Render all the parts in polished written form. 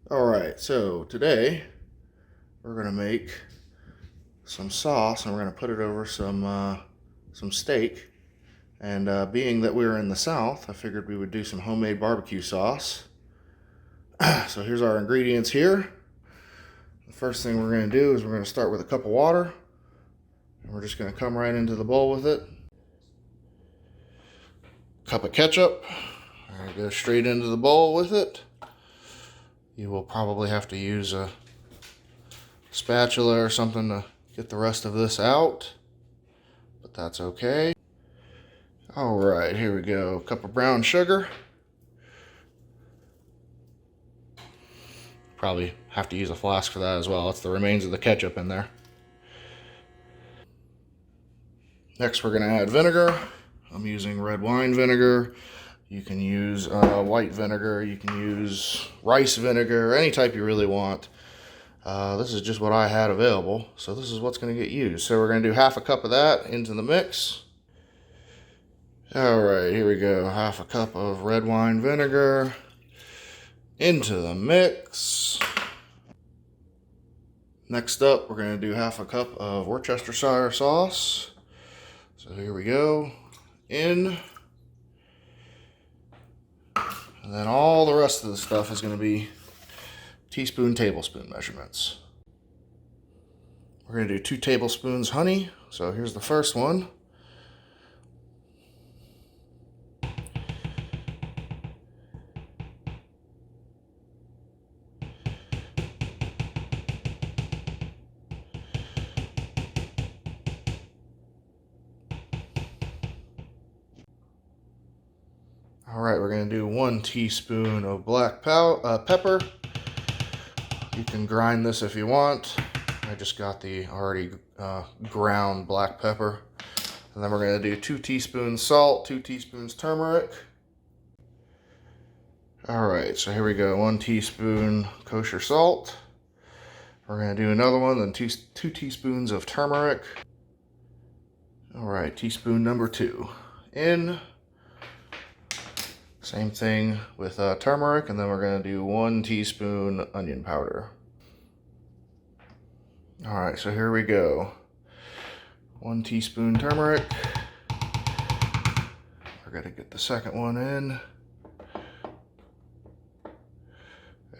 Alright, so today we're going to make some sauce and we're going to put it over some steak. And being that we were in the South, I figured we would do some homemade barbecue sauce. So here's our ingredients here. The first thing we're going to do is we're going to start with a cup of water. And we're just going to come right into the bowl with it. Cup of ketchup. We're going to go straight into the bowl with it. You will probably have to use a spatula or something to get the rest of this out, but that's okay. All right, here we go. Cup of brown sugar. Probably have to use a flask for that as well. It's the remains of the ketchup in there. Next, we're going to add vinegar. I'm using red wine vinegar. You can use white vinegar. You can use rice vinegar, any type you really want. This is just what I had available, so this is what's going to get used. So we're going to do half a cup of that into the mix. All right, here we go. Half a cup of red wine vinegar into the mix. Next up, we're going to do half a cup of Worcestershire sauce. So here we go. In. And then all the rest of the stuff is going to be teaspoon, tablespoon measurements. We're going to do 2 tablespoons honey. So here's the first one. All right, we're going to do 1 teaspoon of black pepper. You can grind this if you want. I just got the already ground black pepper. And then we're going to do 2 teaspoons salt, 2 teaspoons turmeric. All right, so here we go. 1 teaspoon kosher salt. We're going to do another one, then 2 teaspoons of turmeric. All right, teaspoon number 2 in. Same thing with turmeric, and then we're going to do 1 teaspoon onion powder. All right, so here we go. 1 teaspoon turmeric. We're going to get the second one in.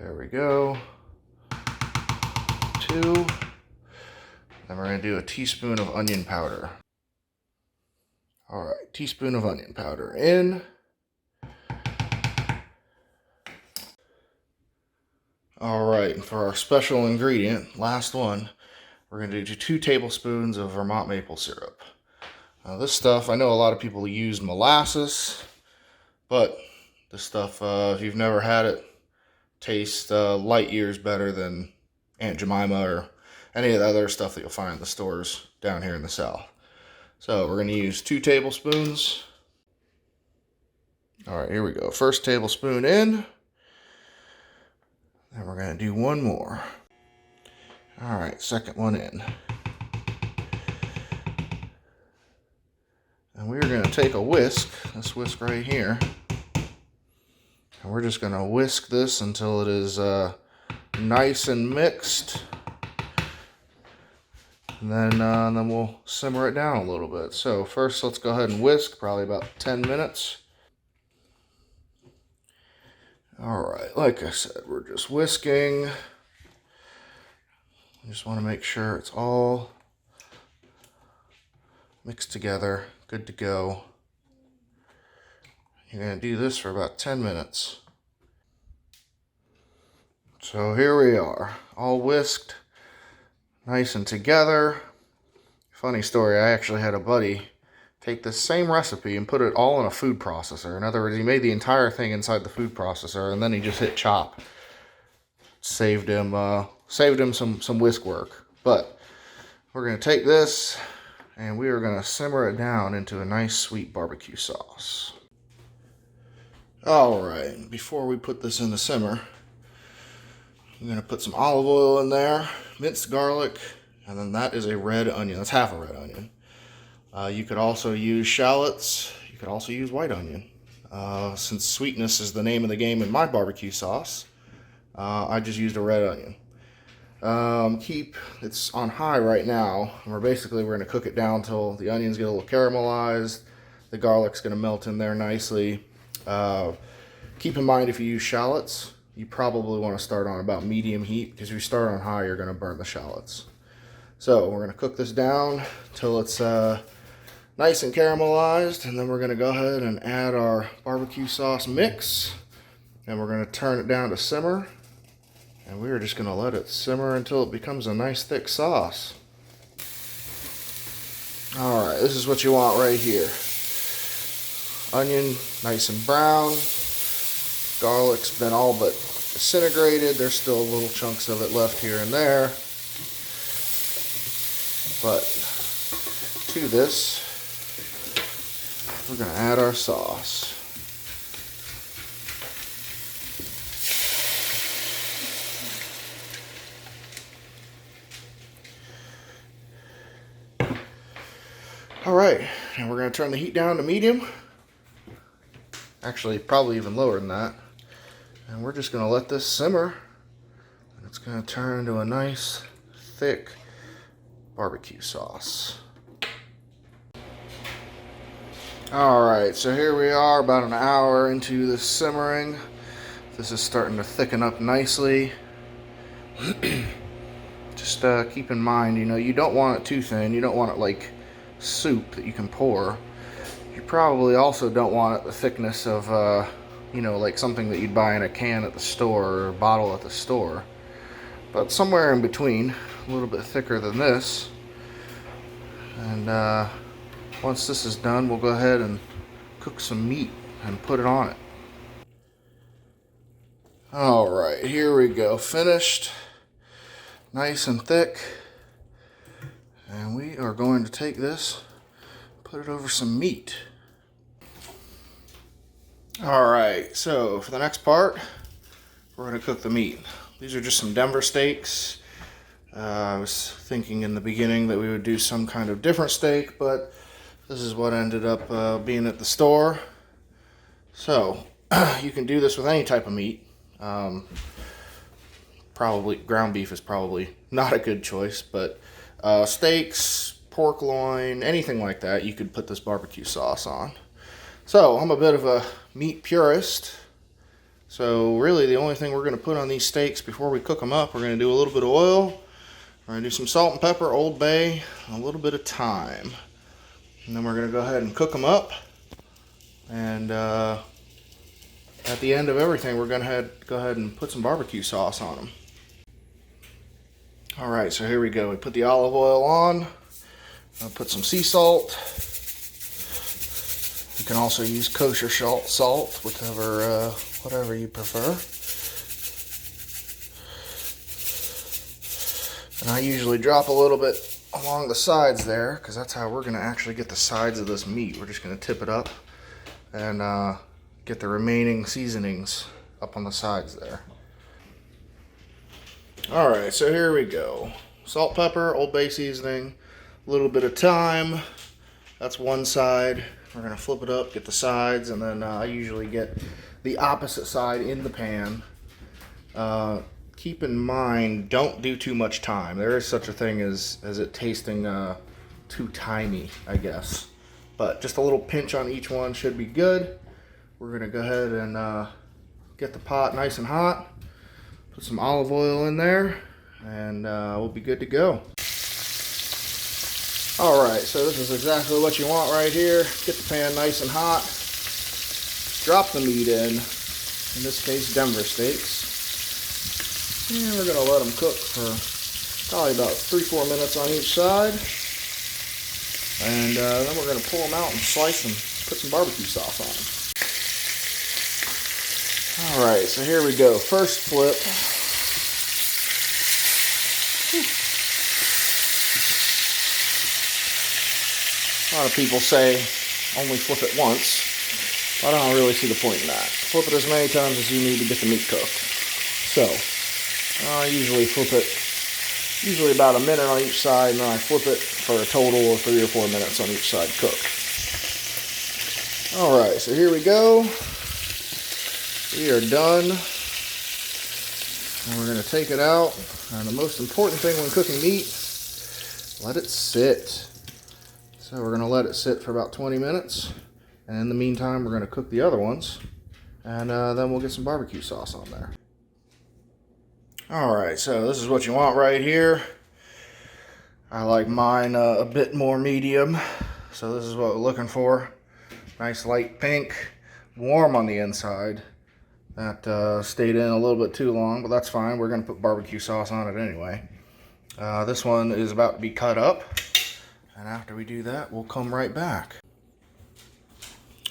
There we go. 2. Then we're going to do a teaspoon of onion powder. All right, teaspoon of onion powder in. All right, for our special ingredient, last one, we're going to do 2 tablespoons of Vermont maple syrup. Now this stuff, I know a lot of people use molasses, but this stuff, if you've never had it, tastes light years better than Aunt Jemima or any of the other stuff that you'll find in the stores down here in the South. So we're going to use 2 tablespoons. All right, here we go. First tablespoon in. And we're going to do 1 more. All right, second one in. And we're going to take a whisk, this whisk right here, and we're just going to whisk this until it is nice and mixed. And then we'll simmer it down a little bit. So first, let's go ahead and whisk, probably about 10 minutes. All right, like I said, we're just whisking. I just want to make sure it's all mixed together, good to go. You're going to do this for about 10 minutes. So here we are, all whisked, nice and together. Funny story, I actually had a buddy take this same recipe and put it all in a food processor. In other words, he made the entire thing inside the food processor and then he just hit chop. Saved him some whisk work. But we're going to take this and we are going to simmer it down into a nice sweet barbecue sauce. All right, before we put this in the simmer, I'm going to put some olive oil in there, minced garlic, and then that is a red onion. That's half a red onion. You could also use shallots. You could also use white onion. Since sweetness is the name of the game in my barbecue sauce, I just used a red onion. It's on high right now, and we're going to cook it down until the onions get a little caramelized. The garlic's going to melt in there nicely. Keep in mind, if you use shallots, you probably want to start on about medium heat, because if you start on high, you're going to burn the shallots. So we're going to cook this down till it's nice and caramelized, and then we're going to go ahead and add our barbecue sauce mix, and we're going to turn it down to simmer. And we're just going to let it simmer until it becomes a nice thick sauce. Alright, this is what you want right here. Onion nice and brown. Garlic's been all but disintegrated. There's still little chunks of it left here and there. But to this, we're going to add our sauce. Alright, and we're going to turn the heat down to medium. Actually, probably even lower than that. And we're just going to let this simmer. And it's going to turn into a nice, thick barbecue sauce. Alright, so here we are about an hour into this simmering. This is starting to thicken up nicely. Just keep in mind, you don't want it too thin. You don't want it like soup that you can pour. You probably also don't want it the thickness of like something that you'd buy in a can at the store or a bottle at the store, but somewhere in between, a little bit thicker than this. And once this is done, we'll go ahead and cook some meat and put it on it. Alright, here we go, finished, nice and thick. And we are going to take this, put it over some meat. Alright, so for the next part, we're going to cook the meat. These are just some Denver steaks. I was thinking in the beginning that we would do some kind of different steak, but this is what ended up being at the store. So, you can do this with any type of meat. Probably ground beef is probably not a good choice, but steaks, pork loin, anything like that, you could put this barbecue sauce on. So I'm a bit of a meat purist, so really the only thing we're going to put on these steaks before we cook them up, we're going to do a little bit of oil, we're going to do some salt and pepper, Old Bay, and a little bit of thyme. And then we're going to go ahead and cook them up. And at the end of everything, we're going to go ahead and put some barbecue sauce on them. Alright, so here we go. We put the olive oil on. I'll put some sea salt. You can also use kosher salt, whatever you prefer. And I usually drop a little bit along the sides there, because that's how we're going to actually get the sides of this meat. We're just going to tip it up and get the remaining seasonings up on the sides there. Alright, so here we go. Salt, pepper, Old Bay seasoning, a little bit of thyme. That's one side. We're going to flip it up, get the sides, and then I usually get the opposite side in the pan. Keep in mind, don't do too much thyme. There is such a thing as it tasting too timey, I guess. But just a little pinch on each one should be good. We're going to go ahead and get the pot nice and hot. Put some olive oil in there, and we'll be good to go. Alright, so this is exactly what you want right here. Get the pan nice and hot. Drop the meat in this case Denver steaks. And we're going to let them cook for probably about 3-4 minutes on each side. And then we're going to pull them out and slice and put some barbecue sauce on them. Alright, so here we go. First flip. A lot of people say only flip it once. I don't really see the point in that. Flip it as many times as you need to get the meat cooked. So, I usually flip it, about a minute on each side, and then I flip it for a total of 3 or 4 minutes on each side cooked. Alright, so here we go. We are done. And we're going to take it out. And the most important thing when cooking meat, let it sit. So we're going to let it sit for about 20 minutes. And in the meantime, we're going to cook the other ones. And then we'll get some barbecue sauce on there. Alright, so this is what you want right here. I like mine a bit more medium. So this is what we're looking for. Nice light pink, warm on the inside. That stayed in a little bit too long, but that's fine. We're going to put barbecue sauce on it anyway. This one is about to be cut up. And after we do that, we'll come right back.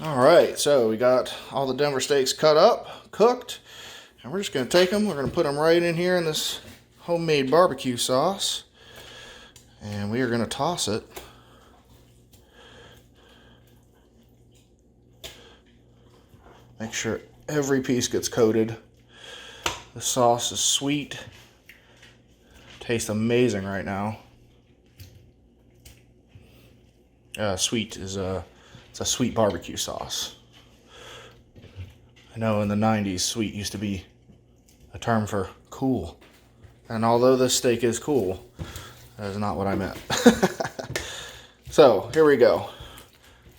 Alright, so we got all the Denver steaks cut up, cooked. And we're just going to take them, we're going to put them right in here in this homemade barbecue sauce. And we are going to toss it. Make sure every piece gets coated. The sauce is sweet. Tastes amazing right now. Sweet is it's a sweet barbecue sauce. I know in the 90s, sweet used to be a term for cool. And although this steak is cool, that is not what I meant. So, here we go.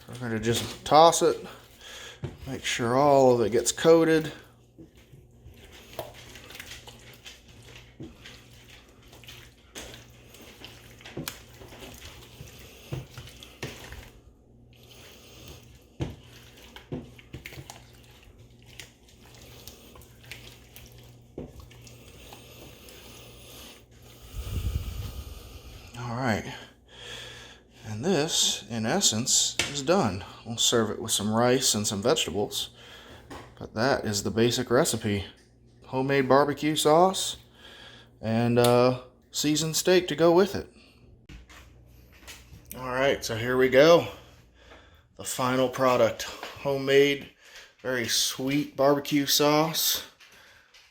We're going to just toss it. Make sure all of it gets coated. Alright, and this, in essence, is done. We'll serve it with some rice and some vegetables, but that is the basic recipe. Homemade barbecue sauce and seasoned steak to go with it. Alright, so here we go. The final product. Homemade, very sweet barbecue sauce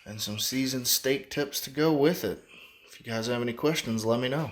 and some seasoned steak tips to go with it. If you guys have any questions, let me know.